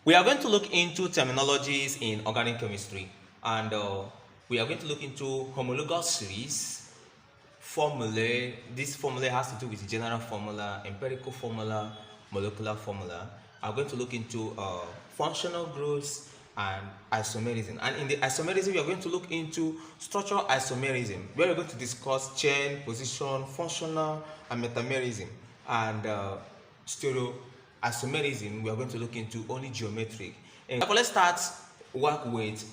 We are going to look into terminologies in organic chemistry, and we are going to look into homologous series, formulae. This formula has to do with general formula, empirical formula, molecular formula. I'm going to look into functional groups and isomerism. And in the isomerism, we are going to look into structural isomerism, where we're going to discuss chain, position, functional, and metamerism. And stereo isomerism, we are going to look into only geometric. And let's start work with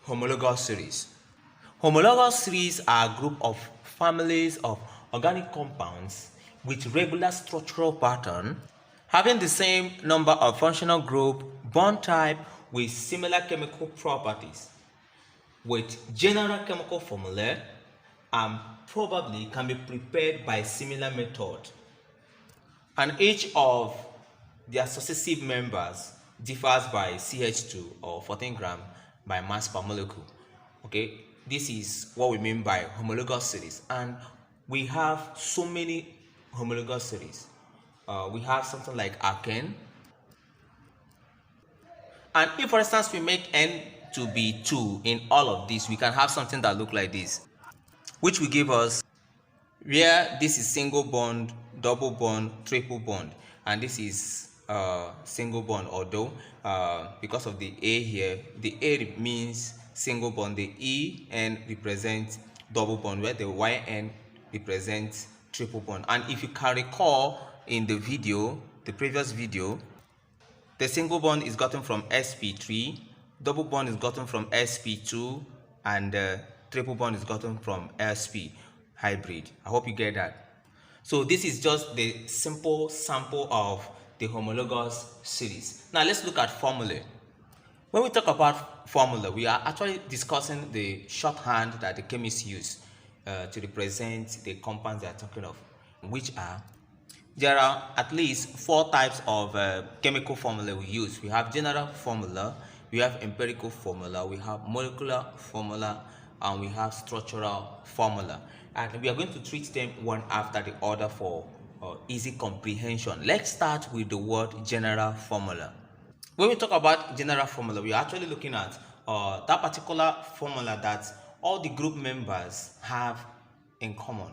homologous series. Homologous series are a group of families of organic compounds with regular structural pattern, having the same number of functional group, bond type with similar chemical properties, with general chemical formulae, and probably can be prepared by similar method. And each of their successive members differs by CH2 or 14 gram by mass per molecule. Okay, this is what we mean by homologous series, and we have so many homologous series. We have something like alkane, and if for instance we make N to be 2 in all of these, we can have something that look like this, which will give us where this is single bond, double bond, triple bond, and this is single bond, although because of the A here, the A means single bond, the EN represents double bond, where the YN represents triple bond. And if you can recall in the video, the previous video, the single bond is gotten from sp3, double bond is gotten from sp2, and triple bond is gotten from sp hybrid. I hope you get that. So this is just the simple sample of the homologous series. Now let's look at formulae. When we talk about formula, we are actually discussing the shorthand that the chemists use to represent the compounds they are talking of, which are, there are at least 4 types of chemical formula we use. We have general formula, we have empirical formula, we have molecular formula, and we have structural formula. And we are going to treat them one after the other for easy comprehension. Let's start with the word general formula. When we talk about general formula, we are actually looking at that particular formula that all the group members have in common.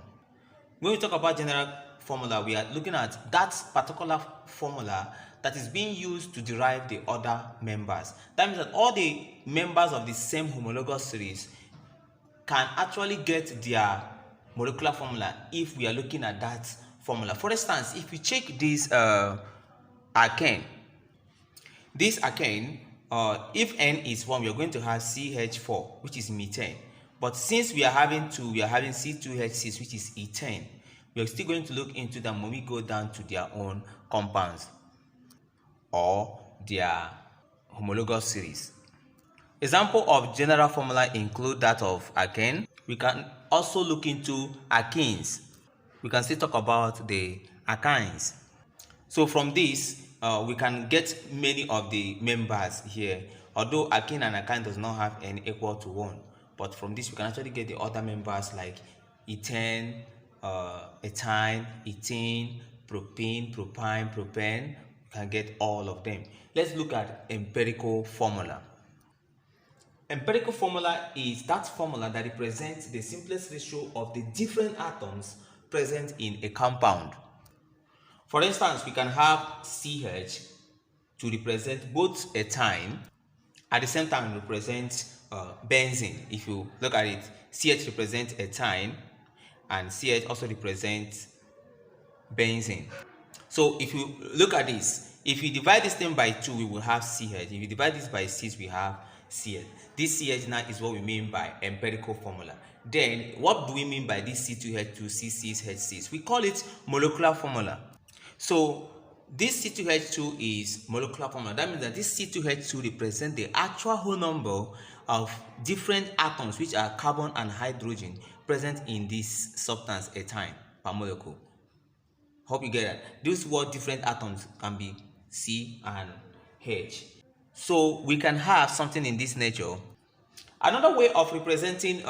When we talk about general formula, we are looking at that particular formula that is being used to derive the other members. That means that all the members of the same homologous series can actually get their molecular formula if we are looking at that formula. For instance, if we check this alkane, if N is 1, we are going to have CH4, which is methane. But since we are having 2, we are having C2H6, which is ethane. We are still going to look into them when we go down to their own compounds or their homologous series. Example of general formula include that of alkane. We can also look into alkenes. We can still talk about the alkynes. So from this, we can get many of the members here. Although alkene and alkyne does not have n equal to 1, but from this we can actually get the other members like ethane, ethyne, ethene, propene, propyne, propane. We can get all of them. Let's look at empirical formula. Empirical formula is that formula that represents the simplest ratio of the different atoms present in a compound. For instance, we can have CH to represent both ethyne, at the same time represent benzene. If you look at it, CH represents ethyne and CH also represents benzene. So if you look at this, if you divide this thing by 2, we will have CH. If you divide this by 6, we have CH. This CH now is what we mean by empirical formula. Then what do we mean by this C2H2, C6H6? We call it molecular formula. So this C2H2 is molecular formula. That means that this C2H2 represents the actual whole number of different atoms, which are carbon and hydrogen, present in this substance ethyne per molecule. Hope you get that. These what different atoms can be C and H. So we can have something in this nature. Another way of representing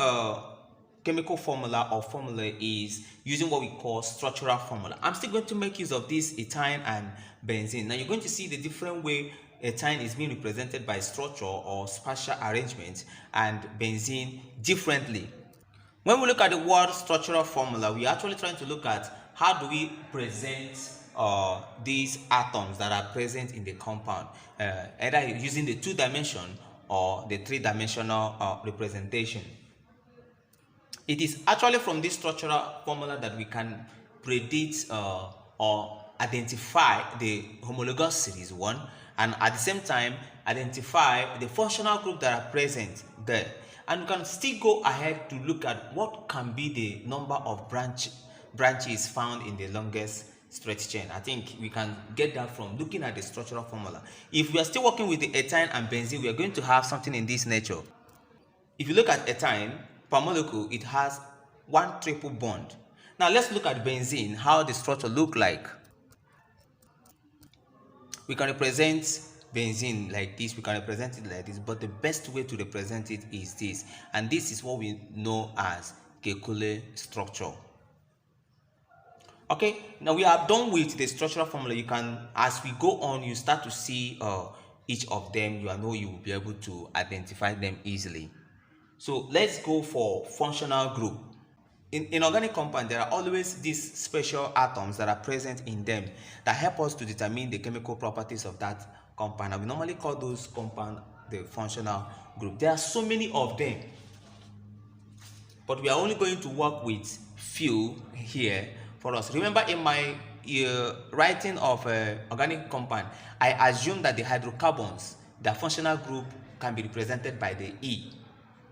chemical formula or formula is using what we call structural formula. I'm still going to make use of this ethane and benzene. Now you're going to see the different way ethane is being represented by structure or spatial arrangement and benzene differently. When we look at the word structural formula, we're actually trying to look at how do we present these atoms that are present in the compound, either using the two-dimension or the three-dimensional representation. It is actually from this structural formula that we can predict or identify the homologous series one, and at the same time identify the functional group that are present there. And we can still go ahead to look at what can be the number of branches found in the longest straight chain. I think we can get that from looking at the structural formula. If we are still working with the ethane and benzene, we are going to have something in this nature. If you look at ethane, per molecule, it has one triple bond. Now let's look at benzene, how the structure look like. We can represent benzene like this, we can represent it like this, but the best way to represent it is this, and this is what we know as Kekulé structure. Okay, now we are done with the structural formula. You can, as we go on, you start to see each of them. You know you will be able to identify them easily. So let's go for functional group. In organic compound, there are always these special atoms that are present in them that help us to determine the chemical properties of that compound. And we normally call those compounds the functional group. There are so many of them, but we are only going to work with few here for us. Remember, in my writing of organic compound, I assume that the hydrocarbons, their functional group can be represented by the E.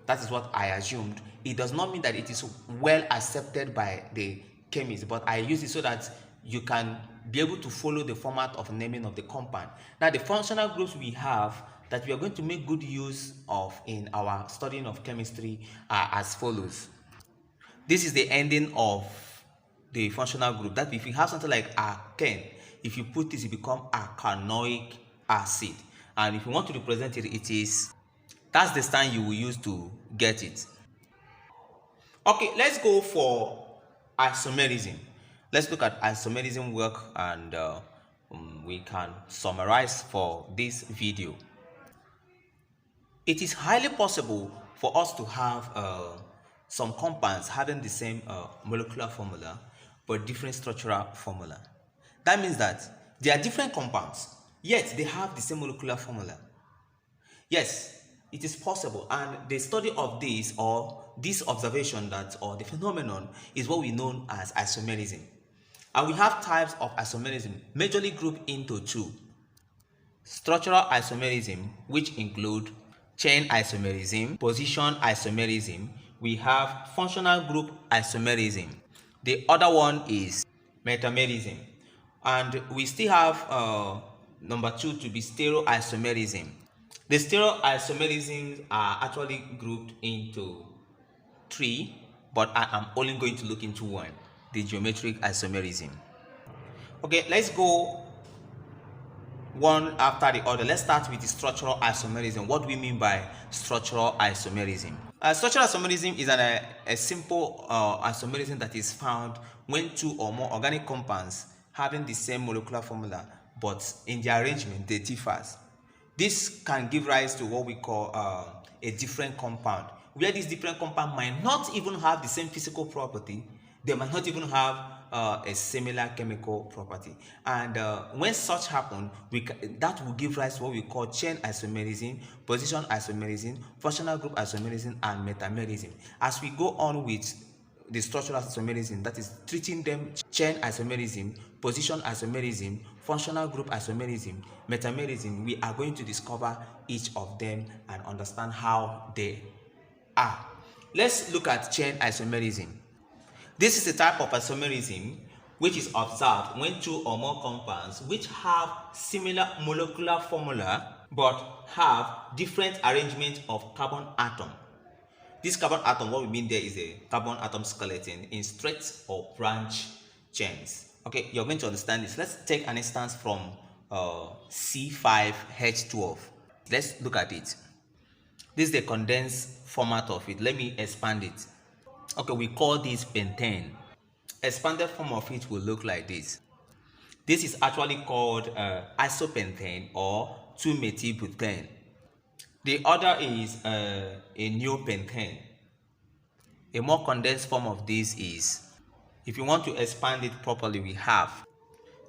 That is what I assumed. It does not mean that it is well accepted by the chemists, but I use it so that you can be able to follow the format of naming of the compound. Now, the functional groups we have that we are going to make good use of in our studying of chemistry are as follows. This is the ending of the functional group. That if you have something like alkane, if you put this, it becomes alkanoic acid. And if you want to represent it, it is, that's the sign you will use to get it. Okay, let's go for isomerism. Let's look at isomerism work, and we can summarize for this video. It is highly possible for us to have some compounds having the same molecular formula but different structural formula. That means that they are different compounds, yet they have the same molecular formula. Yes, it is possible, and the study of this, or this observation, that or the phenomenon, is what we know as isomerism. And we have types of isomerism majorly grouped into two: structural isomerism, which include chain isomerism, position isomerism. We have functional group isomerism. The other one is metamerism, and we still have number two to be stereoisomerism. The stereoisomerisms are actually grouped into three, but I am only going to look into one, the geometric isomerism. Okay, let's go one after the other. Let's start with the structural isomerism. What do we mean by structural isomerism? Structural isomerism is a simple isomerism that is found when two or more organic compounds having the same molecular formula, but in the arrangement they differ. This can give rise to what we call a different compound, where this different compound might not even have the same physical property. They might not even have a similar chemical property. And when such happen, that will give rise to what we call chain isomerism, position isomerism, functional group isomerism, and metamerism. As we go on with the structural isomerism, that is treating them chain isomerism, position isomerism, functional group isomerism, metamerism, we are going to discover each of them and understand how they are. Let's look at chain isomerism. This is a type of isomerism which is observed when two or more compounds which have similar molecular formula but have different arrangement of carbon atom. This carbon atom, what we mean there is a carbon atom skeleton in straight or branch chains. Okay, you're going to understand this. Let's take an instance from C5H12. Let's look at it. This is the condensed format of it. Let me expand it. Okay, we call this pentane. Expanded form of it will look like this. This is actually called isopentane or 2-methylbutane. The other is a neopentane. A more condensed form of this is, if you want to expand it properly, we have.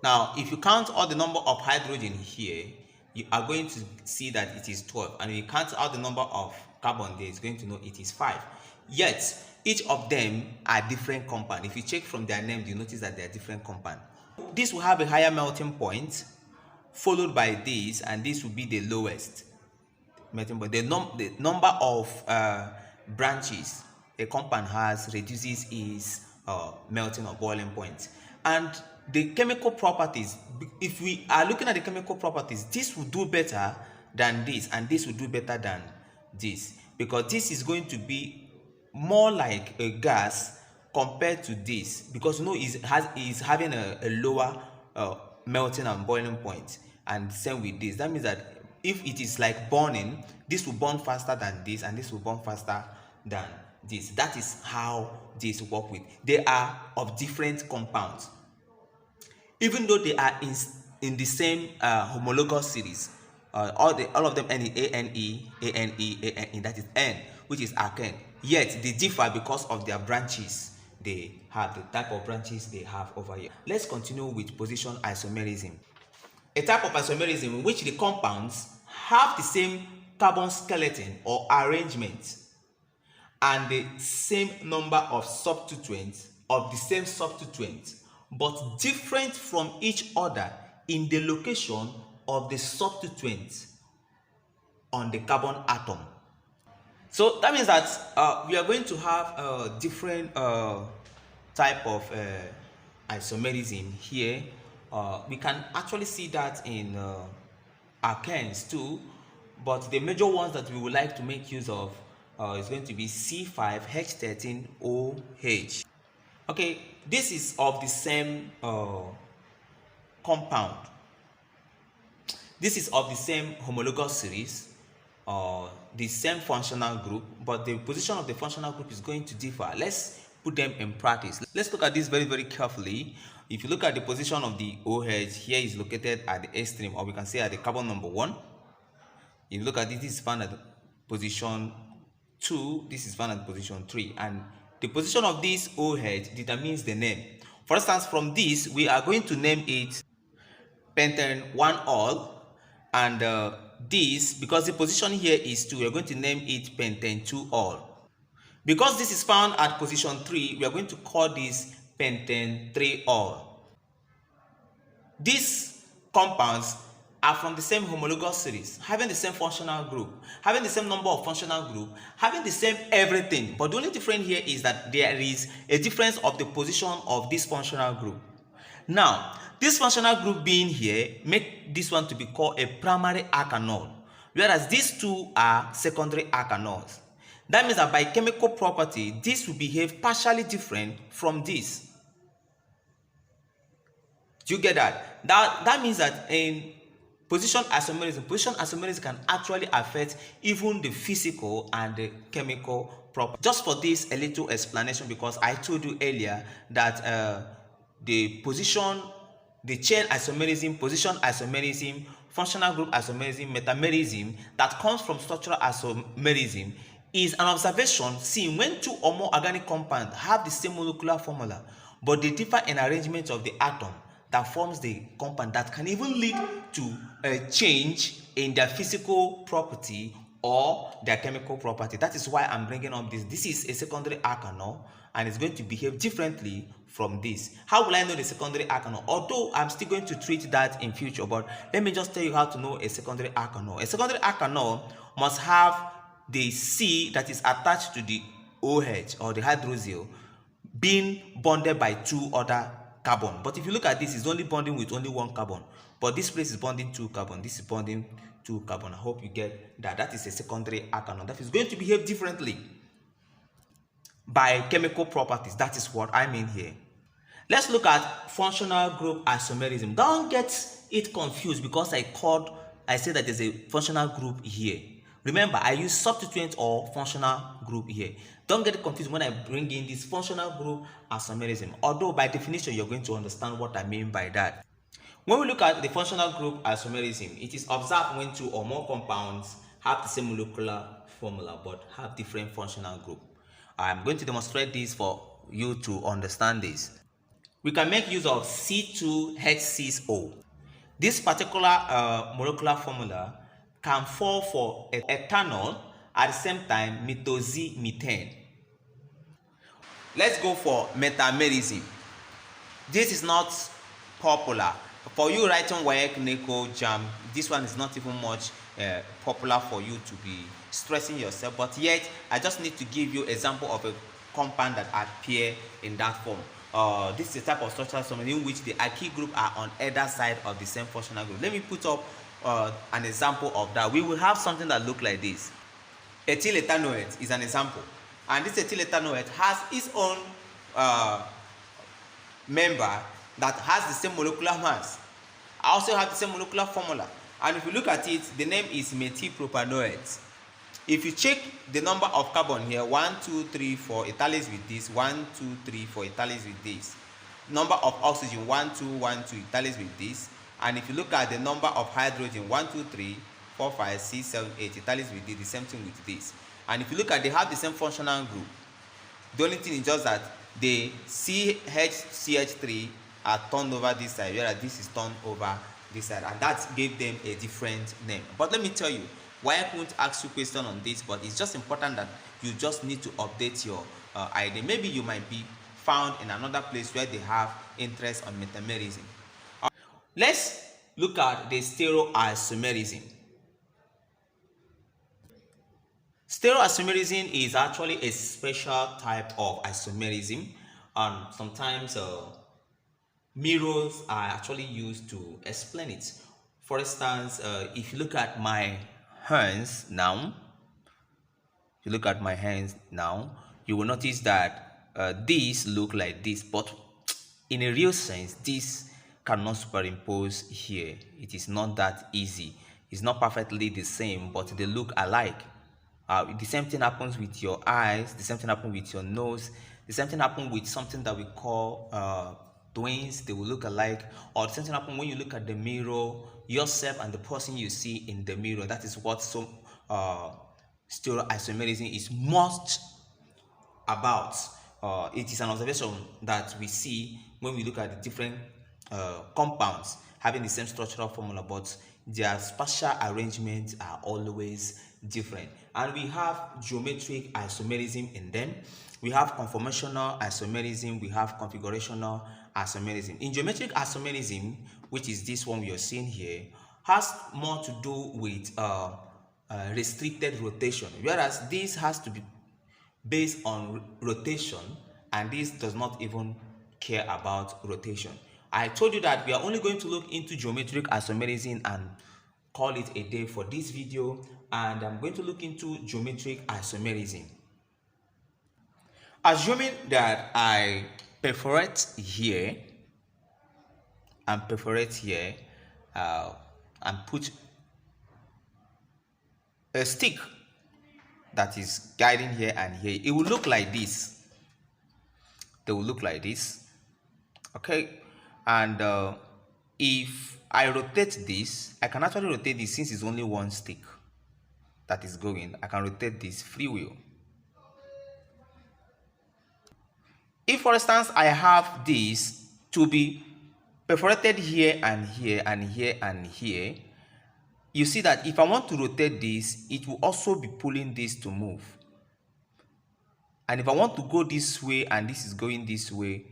Now, if you count all the number of hydrogen here, you are going to see that it is 12. And if you count out the number of carbon there, it's going to know it is 5. Yet, each of them are different compounds. If you check from their name, you notice that they are different compounds. This will have a higher melting point, followed by this, and this will be the lowest melting point. The number of branches a compound has reduces its melting or boiling point. And the chemical properties, if we are looking at the chemical properties, this will do better than this, and this will do better than this, because this is going to be more like a gas compared to this, because you know it's having a lower melting and boiling point. And same with this. That means that if it is like burning, this will burn faster than this, and this will burn faster than this. That is how this work with. They are of different compounds, even though they are in the same homologous series. All of them end in ANE, that is N, which is alkane. Yet they differ because of their branches they have, the type of branches they have over here. Let's continue with position isomerism. A type of isomerism in which the compounds have the same carbon skeleton or arrangement and the same number of substituents of the same substituent, but different from each other in the location of the substituent on the carbon atom. So that means that we are going to have a different type of isomerism here. We can actually see that in alkanes too, but the major ones that we would like to make use of is going to be C5H13OH. Okay, this is of the same compound. This is of the same homologous series, the same functional group, but the position of the functional group is going to differ. Let's put them in practice. Let's look at this very, very carefully. If you look at the position of the OH, here is located at the extreme, or we can say at the carbon number 1. If you look at this is found at position 2, this is found at position 3, and the position of this OH determines the name. For instance, from this, we are going to name it pentane 1-ol, and this, because the position here is 2, we are going to name it pentane 2-ol. Because this is found at position 3, we are going to call this pentane 3-ol. These compounds are from the same homologous series, having the same functional group, having the same number of functional group, having the same everything. But the only difference here is that there is a difference of the position of this functional group. Now, this functional group being here, make this one to be called a primary alkanol, whereas these two are secondary alkanols. That means that by chemical property, this will behave partially different from this. Do you get that? That means that in position isomerism can actually affect even the physical and the chemical properties. Just for this, a little explanation, because I told you earlier that the chain isomerism, position isomerism, functional group isomerism, metamerism that comes from structural isomerism is an observation seen when two or more organic compounds have the same molecular formula, but they differ in arrangement of the atom that forms the compound, that can even lead to a change in their physical property or their chemical property. That is why I'm bringing up this. This is a secondary alkanol, and it's going to behave differently from this. How will I know the secondary alkanol? Although I'm still going to treat that in future, but let me just tell you how to know a secondary alkanol. A secondary alkanol must have the C that is attached to the OH or the hydroxyl being bonded by two other carbon. But if you look at this, it's only bonding with only one carbon, but this place is bonding 2 carbon, this is bonding 2 carbon. I hope you get that. That is a secondary alkanol that is going to behave differently by chemical properties. That is what I mean here. Let's look at functional group isomerism. Don't get it confused, because I said that there's a functional group here, Remember, I use substituent or functional group here. Don't get confused when I bring in this functional group isomerism. Although by definition, you're going to understand what I mean by that. When we look at the functional group isomerism, it is observed when two or more compounds have the same molecular formula but have different functional group. I'm going to demonstrate this for you to understand this. We can make use of C2H6O. This particular molecular formula can fall for ethanol at the same time methane. Let's go for metamerism. This is not popular. For you writing WAEC, NECO, JAM, this one is not even much popular for you to be stressing yourself, but yet I just need to give you example of a compound that appear in that form. This is a type of structural summary in which the alkyl group are on either side of the same functional group. Let me put up an example of that. We will have something that look like this. Ethyl ethanoate is an example, and this ethyl ethanoate has its own member that has the same molecular mass. I also have the same molecular formula, and if you look at it, the name is methylpropanoate. If you check the number of carbon here, 1 2 3 4 italics with this, 1 2 3 4 italics with this, number of oxygen 1 2 1 2 italics with this, and if you look at the number of hydrogen 1 2 3 4 5 6 7 8 italics with this, the same thing with this. And if you look at, they have the same functional group. The only thing is just that the CH3 are turned over this side, whereas this is turned over this side, and that gave them a different name. But let me tell you, why I couldn't ask you question on this, but it's just important that you just need to update your idea. Maybe you might be found in another place where they have interest on metamerism. Let's look at the stereoisomerism. Stereoisomerism is actually a special type of isomerism, and sometimes mirrors are actually used to explain it. For instance, if you look at my hands now, you will notice that these look like this, but in a real sense, this cannot superimpose here. It is not that easy. It's not perfectly the same, but they look alike. The same thing happens with your eyes, the same thing happens with your nose, the same thing happens with something that we call twins. They will look alike. Or the same thing happens when you look at the mirror, yourself and the person you see in the mirror. That is what stereoisomerism is most about. It is an observation that we see when we look at the different compounds having the same structural formula, but their spatial arrangements are always different. And we have geometric isomerism in them. We have conformational isomerism. We have configurational isomerism. In geometric isomerism, which is this one we are seeing here, has more to do with restricted rotation, whereas this has to be based on rotation, and this does not even care about rotation. I told you that we are only going to look into geometric isomerism and call it a day for this video, and I'm going to look into geometric isomerism. Assuming that I perforate here and perforate here and put a stick that is guiding here and here, it will look like this. They will look like this. Okay, and if I rotate this, I can actually rotate this since it's only one stick that is going. I can rotate this free will. If, for instance, I have this to be perforated here and here and here and here, you see that if I want to rotate this, it will also be pulling this to move. And if I want to go this way and this is going this way,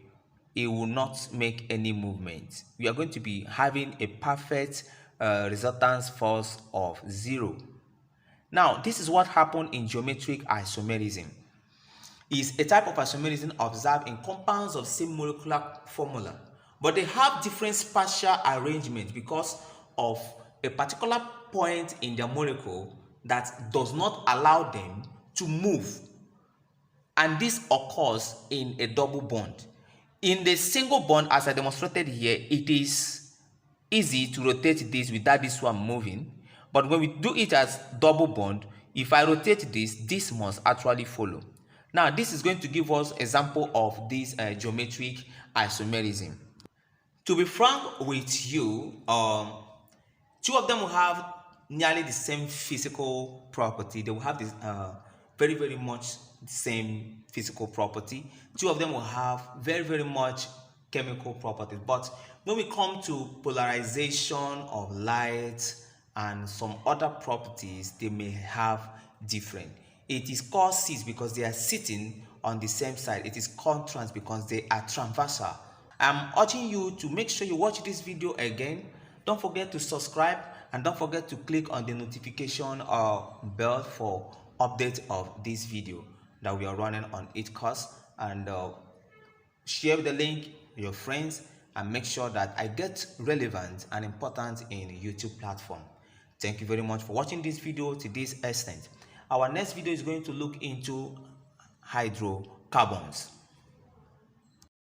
it will not make any movement. We are going to be having a perfect resultance force of 0. Now, this is what happened in geometric isomerism. It's a type of isomerism observed in compounds of same molecular formula, but they have different spatial arrangement because of a particular point in their molecule that does not allow them to move. And this occurs in a double bond. In the single bond, as I demonstrated here, it is easy to rotate this without this one moving. But when we do it as double bond, If I rotate this must actually follow. Now, this is going to give us example of this geometric isomerism. To be frank with you, two of them will have nearly the same physical property. They will have this very much the same physical property. Two of them will have very much chemical properties. But when we come to polarization of light and some other properties, they may have different. It is called cis because they are sitting on the same side. It is contrast because they are transversal. I'm urging you to make sure you watch this video again. Don't forget to subscribe and don't forget to click on the notification bell for updates of this video that we are running on each course, and share the link with your friends and make sure that I get relevant and important in YouTube platform. Thank you very much for watching this video to this extent. Our next video is going to look into hydrocarbons.